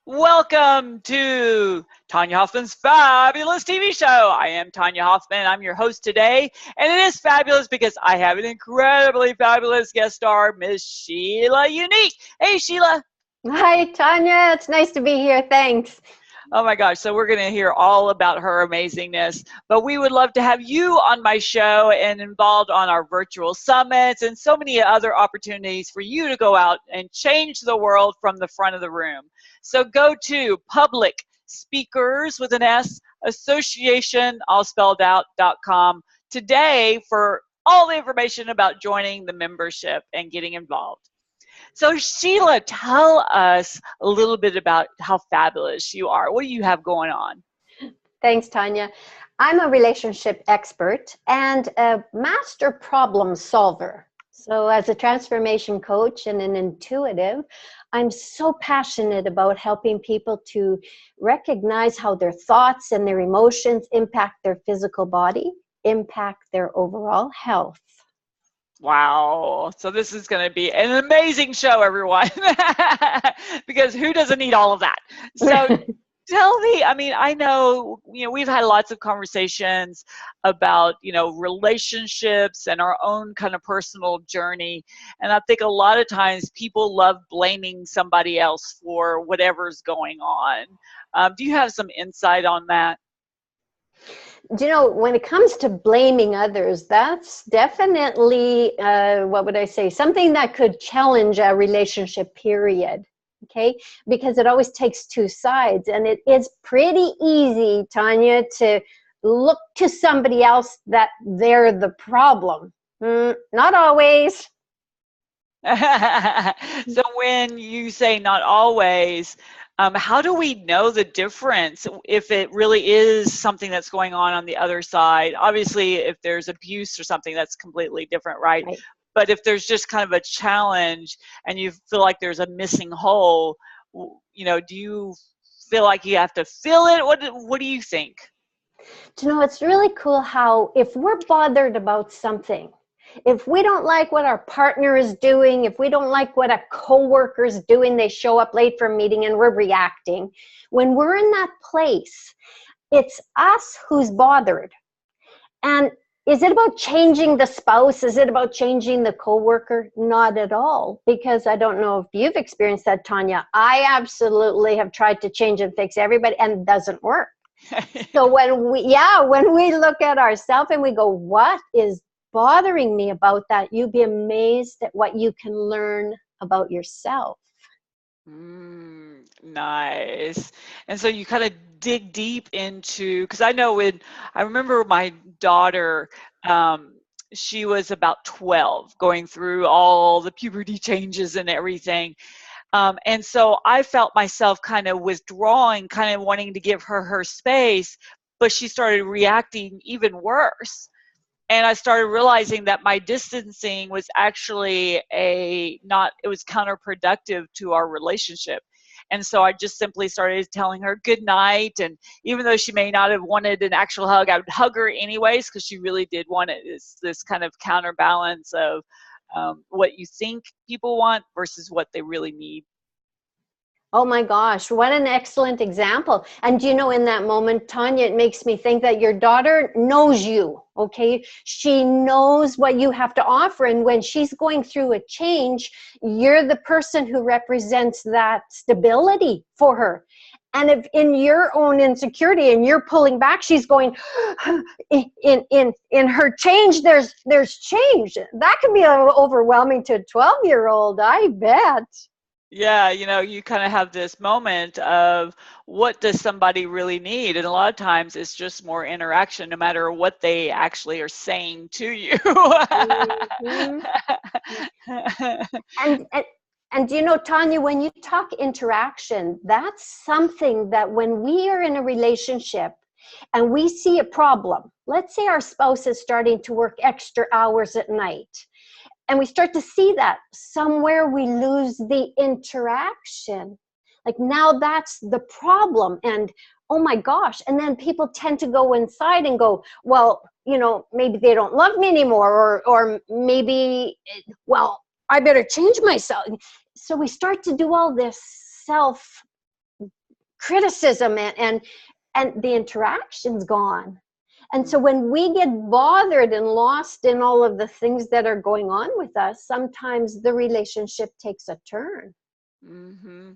Welcome to Tonya Hoffman's fabulous TV show. I am Tonya Hoffman. I'm your host today, and it is fabulous because I have an incredibly fabulous guest star, Miss Sheila Unique. Hey, Sheila. Hi, Tonya. It's nice to be here. Thanks. Oh my gosh, so we're going to hear all about her amazingness, but we would love to have you on my show and involved on our virtual summits and so many other opportunities for you to go out and change the world from the front of the room. So go to Public Speakers with an S, Association, all spelled out, .com today for all the information about joining the membership and getting involved. So Sheila, tell us a little bit about how fabulous you are. What do you have going on? Thanks, Tonya. I'm a relationship expert and a master problem solver. So as a transformation coach and an intuitive, I'm so passionate about helping people to recognize how their thoughts and their emotions impact their physical body, impact their overall health. Wow. So this is going to be an amazing show, everyone, because who doesn't need all of that? So tell me, I know, we've had lots of conversations about, relationships and our own kind of personal journey. And I think a lot of times people love blaming somebody else for whatever's going on. Do you have some insight on that? When it comes to blaming others, that's definitely, something that could challenge a relationship, period. Okay, because it always takes two sides, and it is pretty easy, Tonya, to look to somebody else that they're the problem. Not always. So when you say not always, how do we know the difference if it really is something that's going on the other side? Obviously, if there's abuse or something, that's completely different, right? But if there's just kind of a challenge and you feel like there's a missing hole, do you feel like you have to fill it? What do you think? It's really cool how if we're bothered about something, if we don't like what our partner is doing, if we don't like what a coworker is doing, they show up late for a meeting and we're reacting. When we're in that place, it's us who's bothered. And is it about changing the spouse? Is it about changing the coworker? Not at all. Because I don't know if you've experienced that, Tonya. I absolutely have tried to change and fix everybody, and it doesn't work. So when we look at ourselves and we go, what is bothering me about that? You'd be amazed at what you can learn about yourself. Nice. And so you kind of dig deep into, because I remember my daughter, she was about 12 going through all the puberty changes and everything. And so I felt myself kind of withdrawing, kind of wanting to give her space, but she started reacting even worse. And I started realizing that my distancing was actually it was counterproductive to our relationship. And so I just simply started telling her good night. And even though she may not have wanted an actual hug, I would hug her anyways, because she really did want it. It's this kind of counterbalance of what you think people want versus what they really need. Oh my gosh, what an excellent example. And in that moment, Tonya, it makes me think that your daughter knows you, okay? She knows what you have to offer. And when she's going through a change, you're the person who represents that stability for her. And if in your own insecurity and you're pulling back, she's going, in her change, there's change. That can be overwhelming to a 12-year-old, I bet. Yeah, you kind of have this moment of what does somebody really need? And a lot of times it's just more interaction, no matter what they actually are saying to you. Mm-hmm. And Tonya, when you talk interaction, that's something that when we are in a relationship and we see a problem, let's say our spouse is starting to work extra hours at night, and we start to see that somewhere we lose the interaction. Like now that's the problem. And oh my gosh. And then people tend to go inside and go, well, maybe they don't love me anymore, or maybe, well, I better change myself. So we start to do all this self criticism and the interaction's gone. And so when we get bothered and lost in all of the things that are going on with us, sometimes the relationship takes a turn. Mm-hmm.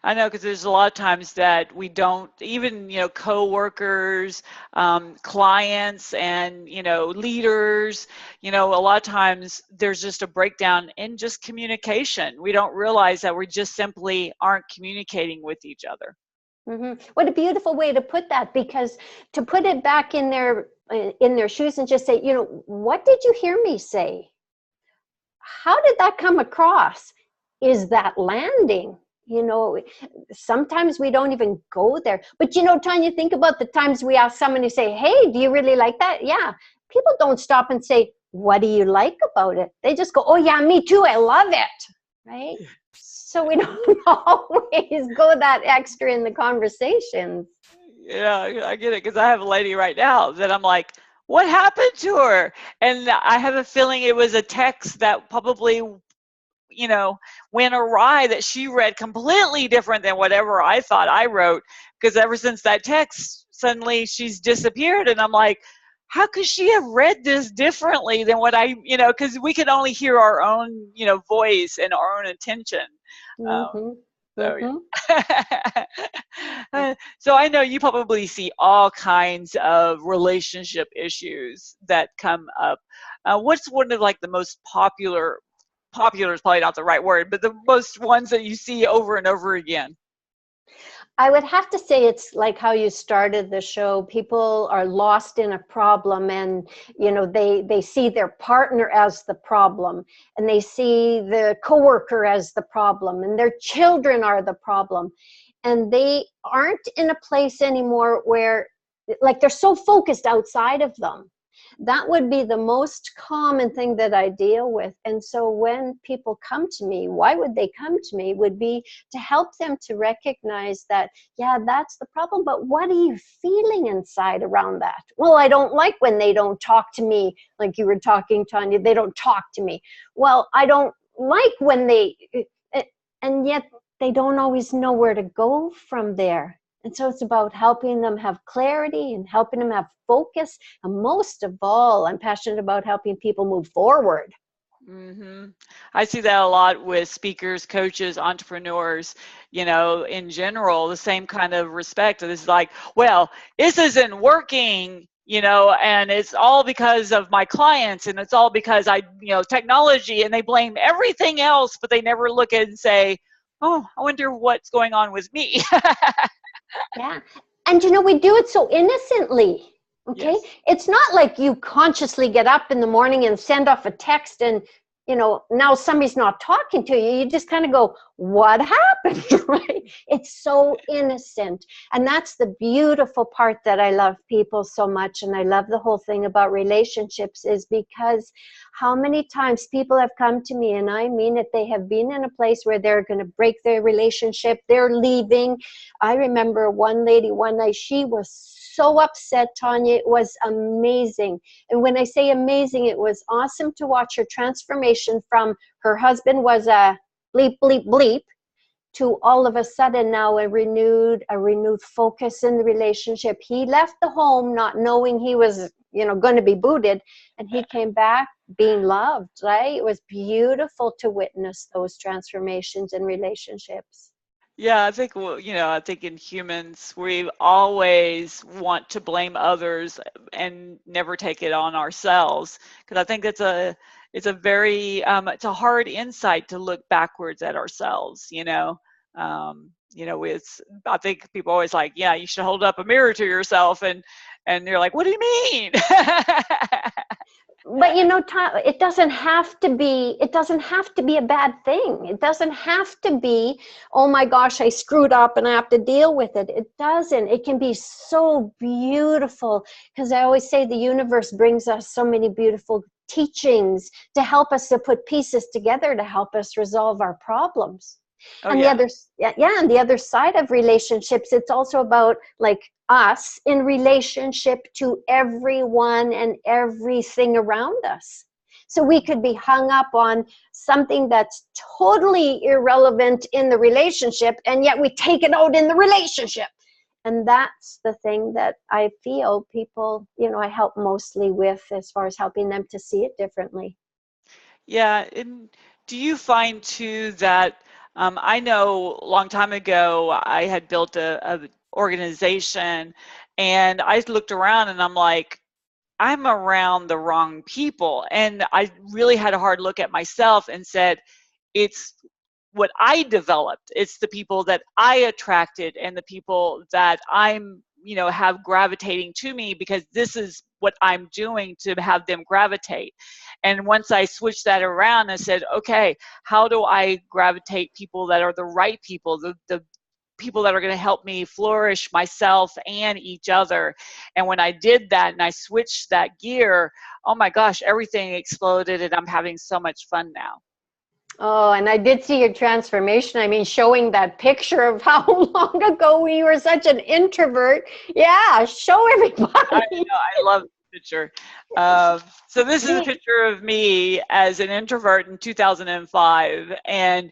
I know, because there's a lot of times that we don't even, coworkers, clients, and, leaders, a lot of times there's just a breakdown in just communication. We don't realize that we just simply aren't communicating with each other. Mm-hmm. What a beautiful way to put that, because to put it back in their shoes and just say, what did you hear me say? How did that come across? Is that landing? Sometimes we don't even go there. But Tonya, think about the times we ask someone to say, hey, do you really like that? Yeah. People don't stop and say, what do you like about it? They just go, oh yeah, me too, I love it. Right? So we don't always go that extra in the conversations. Yeah, I get it, because I have a lady right now that I'm like, what happened to her? And I have a feeling it was a text that probably, went awry, that she read completely different than whatever I thought I wrote, because ever since that text, suddenly she's disappeared. And I'm like, how could she have read this differently than what because we can only hear our own, voice and our own intention. Mm-hmm. So, Mm-hmm. so I know you probably see all kinds of relationship issues that come up. What's one of like the most popular is probably not the right word, but the most ones that you see over and over again? I would have to say it's like how you started the show. People are lost in a problem, and they see their partner as the problem, and they see the coworker as the problem, and their children are the problem, and they aren't in a place anymore where like they're so focused outside of them. That would be the most common thing that I deal with. And so when people come to me, why would they come to me? Would be to help them to recognize that, yeah, that's the problem, but what are you feeling inside around that? Well, I don't like when they don't talk to me, like you were talking, Tonya, they don't talk to me. Well, I don't like when and yet they don't always know where to go from there. And so it's about helping them have clarity and helping them have focus. And most of all, I'm passionate about helping people move forward. Mm-hmm. I see that a lot with speakers, coaches, entrepreneurs, in general, the same kind of respect. It's like, well, this isn't working, and it's all because of my clients, and it's all because technology, and they blame everything else, but they never look at it and say, oh, I wonder what's going on with me. Yeah. And we do it so innocently. Okay. Yes. It's not like you consciously get up in the morning and send off a text and, now somebody's not talking to you. You just kind of go, what happened? Right? It's so innocent. And that's the beautiful part that I love people so much. And I love the whole thing about relationships, is because how many times people have come to me, and I mean it, they have been in a place where they're going to break their relationship. They're leaving. I remember one lady one night, she was so upset, Tonya. It was amazing. And when I say amazing, it was awesome to watch her transformation from her husband was a bleep, bleep, bleep, to all of a sudden now a renewed focus in the relationship. He left the home not knowing he was, going to be booted, and he came back being loved, right? It was beautiful to witness those transformations in relationships. Yeah, I think, well, I think in humans, we always want to blame others and never take it on ourselves. Because I think it's a very, it's a hard insight to look backwards at ourselves, I think people always like, yeah, you should hold up a mirror to yourself, and you're like, what do you mean? But it doesn't have to be a bad thing. It doesn't have to be, oh my gosh, I screwed up and I have to deal with it. It doesn't. It can be so beautiful, because I always say the universe brings us so many beautiful teachings to help us to put pieces together to help us resolve our problems. Oh, And yeah. and the other side of relationships, it's also about like us in relationship to everyone and everything around us. So we could be hung up on something that's totally irrelevant in the relationship, and yet we take it out in the relationship. And that's the thing that I feel people, I help mostly with, as far as helping them to see it differently. Yeah, and do you find too that I know a long time ago I had built a organization, and I looked around and I'm like, I'm around the wrong people. And I really had a hard look at myself and said, it's what I developed. It's the people that I attracted and the people that I'm, have gravitating to me, because this is what I'm doing to have them gravitate. And once I switched that around, I said, okay, how do I gravitate people that are the right people, the people that are going to help me flourish myself and each other. And when I did that and I switched that gear, oh my gosh, everything exploded, and I'm having so much fun now. Oh, and I did see your transformation. I mean, showing that picture of how long ago you were such an introvert. Yeah, show I everybody. know, I love the picture. So this is a picture of me as an introvert in 2005, and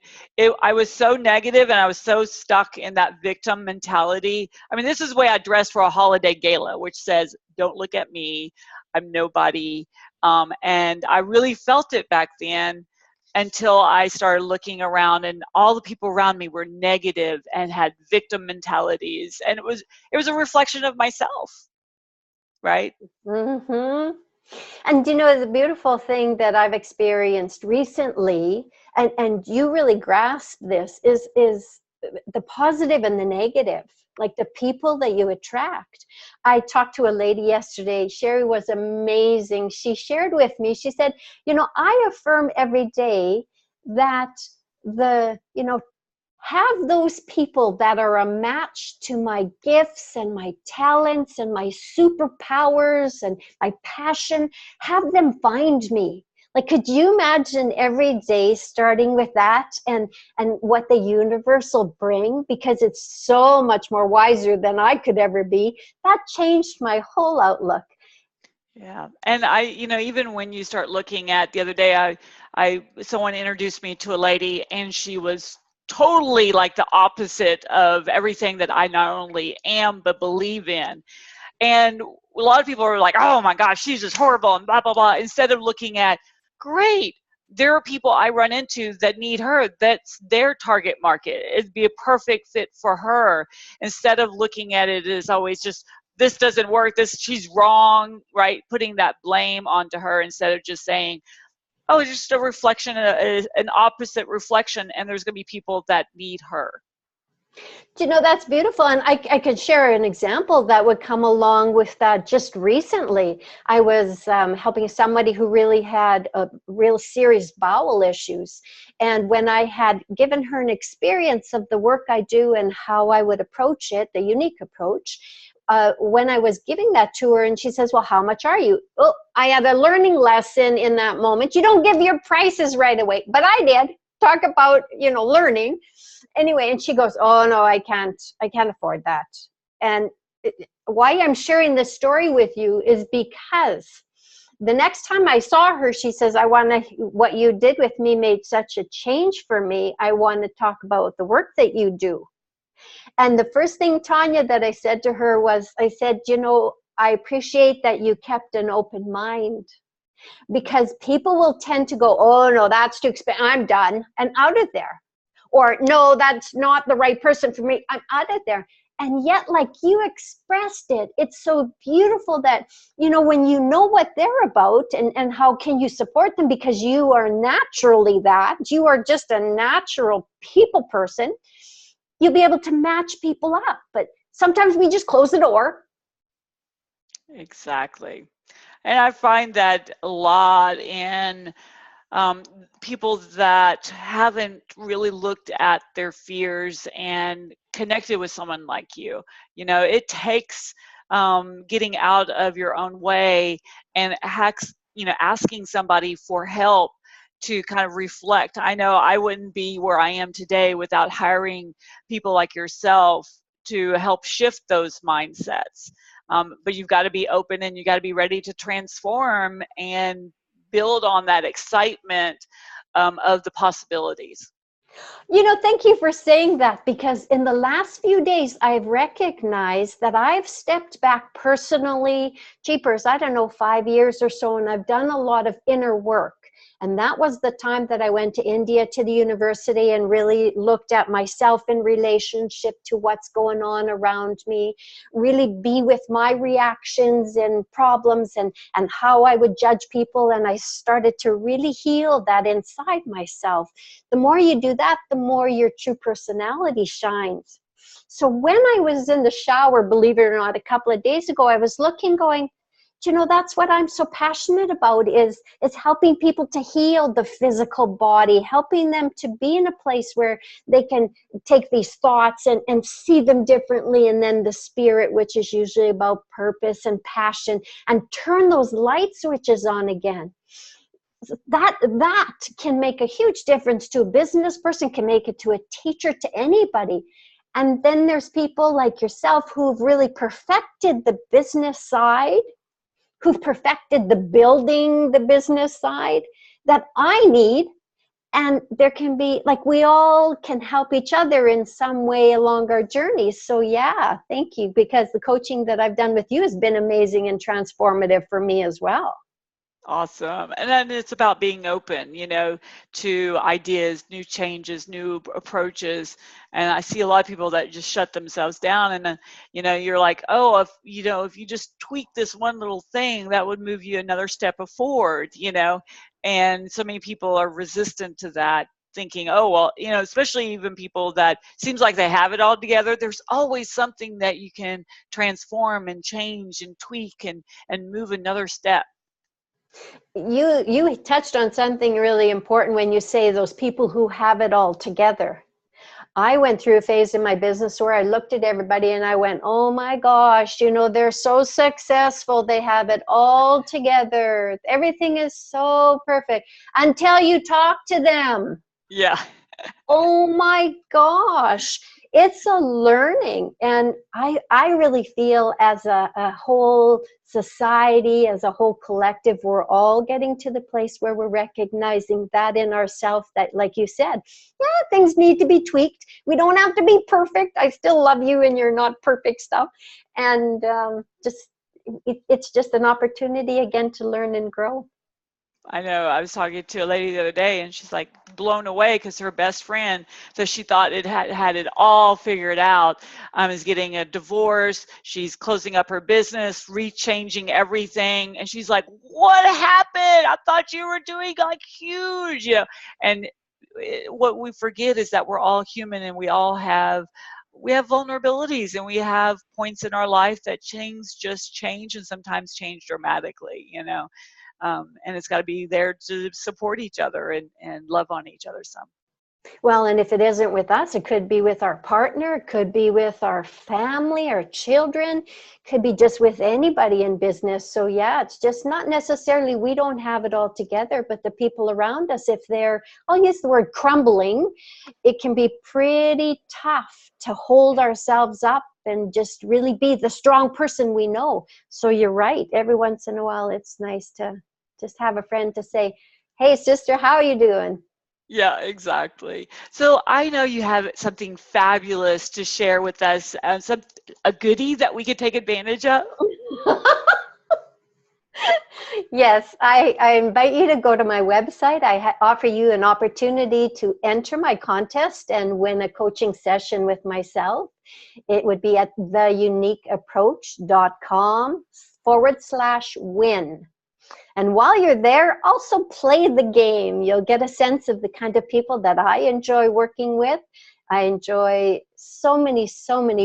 I was so negative and I was so stuck in that victim mentality. I mean, this is the way I dressed for a holiday gala, which says, "Don't look at me, I'm nobody." And I really felt it back then, until I started looking around, and all the people around me were negative and had victim mentalities, and it was a reflection of myself. Right? Mm-hmm. And the beautiful thing that I've experienced recently, and you really grasp this, is the positive and the negative, like the people that you attract. I talked to a lady yesterday. Sherry was amazing. She shared with me, she said, I affirm every day that have those people that are a match to my gifts and my talents and my superpowers and my passion, have them find me. Like, could you imagine every day starting with that, and what the universe will bring, because it's so much more wiser than I could ever be. That changed my whole outlook. Yeah. And even when you start looking at, the other day, someone introduced me to a lady, and she was totally like the opposite of everything that I not only am, but believe in. And a lot of people are like, oh my gosh, she's just horrible and blah, blah, blah. Instead of looking at, great, there are people I run into that need her. That's their target market. It'd be a perfect fit for her. Instead of looking at it as always just, this doesn't work, she's wrong, right? Putting that blame onto her, instead of just saying, oh, it's just a reflection, an opposite reflection, and there's going to be people that need her. That's beautiful. And I could share an example that would come along with that. Just recently, I was helping somebody who really had a real serious bowel issues. And when I had given her an experience of the work I do and how I would approach it, the unique approach, when I was giving that to her, and she says, well, how much are you? Oh, I had a learning lesson in that moment. You don't give your prices right away, but I did. Talk about, learning. Anyway, and she goes, oh no, I can't afford that. And why I'm sharing this story with you is because the next time I saw her, she says, what you did with me made such a change for me. I want to talk about the work that you do. And the first thing, Tonya, that I said to her was, I said, I appreciate that you kept an open mind, because people will tend to go, oh no, that's too expensive, I'm done, and out of there. Or no, that's not the right person for me, I'm out of there. And yet, like you expressed it, it's so beautiful that, when you know what they're about, and how can you support them, because you are naturally that. You are just a natural people person. You'll be able to match people up. But sometimes we just close the door. Exactly. And I find that a lot in people that haven't really looked at their fears and connected with someone like you. It takes getting out of your own way and asking somebody for help to kind of reflect. I know I wouldn't be where I am today without hiring people like yourself to help shift those mindsets. But you've got to be open, and you got to be ready to transform and build on that excitement of the possibilities. Thank you for saying that, because in the last few days, I've recognized that I've stepped back personally, jeepers, I don't know, 5 years or so, and I've done a lot of inner work. And that was the time that I went to India, to the university, and really looked at myself in relationship to what's going on around me, really be with my reactions and problems and how I would judge people. And I started to really heal that inside myself. The more you do that, the more your true personality shines. So when I was in the shower, believe it or not, a couple of days ago, I was looking, going, that's what I'm so passionate about, is helping people to heal the physical body, helping them to be in a place where they can take these thoughts and see them differently, and then the spirit, which is usually about purpose and passion, and turn those light switches on again. That can make a huge difference to a business person, can make it to a teacher, to anybody. And then there's people like yourself who've really perfected the business side, who've perfected the building the business side that I need. And there can be, like, we all can help each other in some way along our journey. So yeah, thank you, because the coaching that I've done with you has been amazing and transformative for me as well. Awesome. And then it's about being open, to ideas, new changes, new approaches. And I see a lot of people that just shut themselves down. And then, you're like, oh, if you just tweak this one little thing, that would move you another step forward, And so many people are resistant to that, thinking, oh, well, especially even people that seems like they have it all together. There's always something that you can transform and change and tweak and move another step. You touched on something really important when you say those people who have it all together. I went through a phase in my business where I looked at everybody and I went, oh my gosh, they're so successful. They have it all together. Everything is so perfect until you talk to them. Yeah. Oh my gosh. It's a learning. And I really feel, as a whole society, as a whole collective, we're all getting to the place where we're recognizing that in ourselves, that, like you said, yeah, things need to be tweaked. We don't have to be perfect. I still love you and you're not perfect stuff. And it's just an opportunity again to learn and grow. I know. I was talking to a lady the other day, and she's like blown away because her best friend, so she thought it had it all figured out, is getting a divorce. She's closing up her business, rechanging everything, and she's like, "What happened? I thought you were doing like huge." And what we forget is that we're all human, and we have vulnerabilities, and we have points in our life that just change, and sometimes change dramatically. And it's got to be there to support each other and love on each other some. Well, and if it isn't with us, it could be with our partner, it could be with our family, our children, could be just with anybody in business. So yeah, it's just not necessarily we don't have it all together, but the people around us, if they're, I'll use the word crumbling, it can be pretty tough to hold ourselves up and just really be the strong person we know. So you're right. Every once in a while, it's nice to just have a friend to say, hey, sister, how are you doing? Yeah, exactly. So I know you have something fabulous to share with us, a goodie that we could take advantage of. Yes, I invite you to go to my website. I offer you an opportunity to enter my contest and win a coaching session with myself. It would be at theuniqueapproach.com/win. And while you're there, also play the game. You'll get a sense of the kind of people that I enjoy working with. I enjoy so many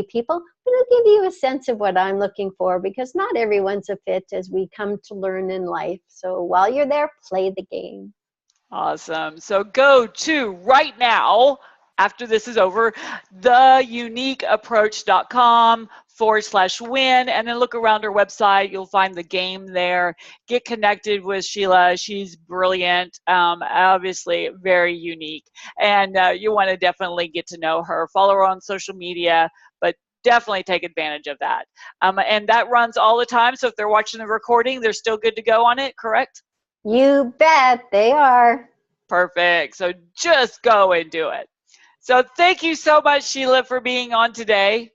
people. But it'll give you a sense of what I'm looking for, because not everyone's a fit, as we come to learn in life. So while you're there, play the game. Awesome. So go to right now, after this is over, theuniqueapproach.com/win, and then look around our website. You'll find the game there. Get connected with Sheila. She's brilliant, obviously very unique, and you want to definitely get to know her. Follow her on social media, but definitely take advantage of that. And that runs all the time, so if they're watching the recording, they're still good to go on it, correct? You bet they are. Perfect. So just go and do it. So thank you so much, Sheila, for being on today.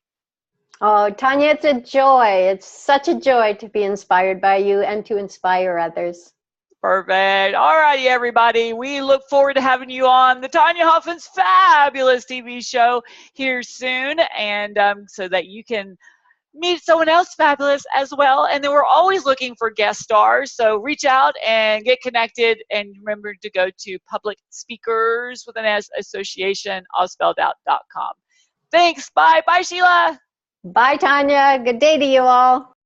Oh, Tonya, it's a joy. It's such a joy to be inspired by you and to inspire others. Perfect. All righty, everybody. We look forward to having you on the Tonya Hofmann's fabulous TV show here soon, and so that you can meet someone else fabulous as well. And then we're always looking for guest stars. So reach out and get connected. And remember to go to Public Speakers with an S Association, all spelled out.com. Thanks. Bye. Bye, Sheila. Bye, Tonya. Good day to you all.